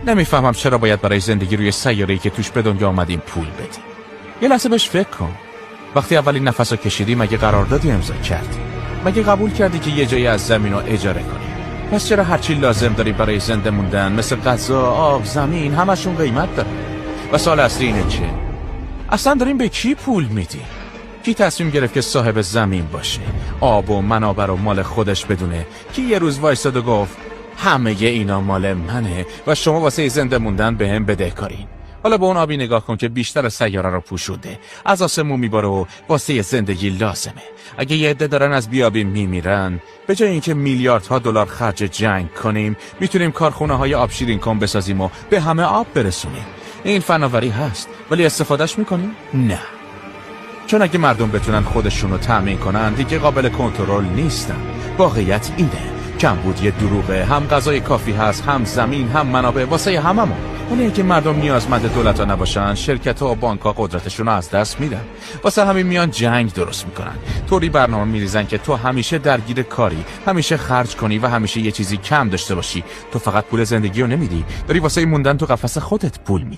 نمیفهمم چرا باید برای زندگی روی سیاره‌ای که توش به دنیا آمدیم پول بدیم. یه لحظه بهش فکر کن. وقتی اولین نفسو کشیدی مگه قراردادی امضا کردی؟ مگه قبول کردی که یه جایی از زمین رو اجاره کنی؟ پس چرا هرچی لازم داری برای زنده موندن مثل غذا، آب، زمین همشون قیمت داره؟ و سوال اصلی اینه که اصلا داریم به کی پول میدی؟ کی تصمیم گرفت که صاحب زمین باشه، آب و منابع رو مال خودش بدونه؟ کی یه روز وایساد و گفت همه اینا مال منه و شما واسه زنده موندن بهم بدهکارین؟ حالا به اون آبی نگاه کن که بیشتر سیاره رو پوشونده، از آسمون میباره و واسه زندگی لازمه. اگه یه عده دارن از بیابی میمیرن، به جای اینکه میلیاردها دلار خرج جنگ کنیم، میتونیم کارخونه های آب شیرین کن بسازیم و به همه آب برسونیم. این فناوری هست، ولی استفادهش میکنیم؟ نه. چون اگه مردم بتونن خودشونو تأمین کنن دیگه قابل کنترل نیستن. واقعیت اینه، کمبود یه دروغه، هم غذای کافی هست، هم زمین، هم منابع واسه هممون. ولی اینکه مردم نیازمند دولت‌ها نباشن، شرکت‌ها و بانک‌ها قدرتشون رو از دست میدن. واسه همین میان جنگ درست میکنن، طوری برنامه میریزن که تو همیشه درگیر کاری، همیشه خرج کنی و همیشه یه چیزی کم داشته باشی. تو فقط پول زندگی رو نمیدی، داری واسه موندن تو قفس خودت پول میدی.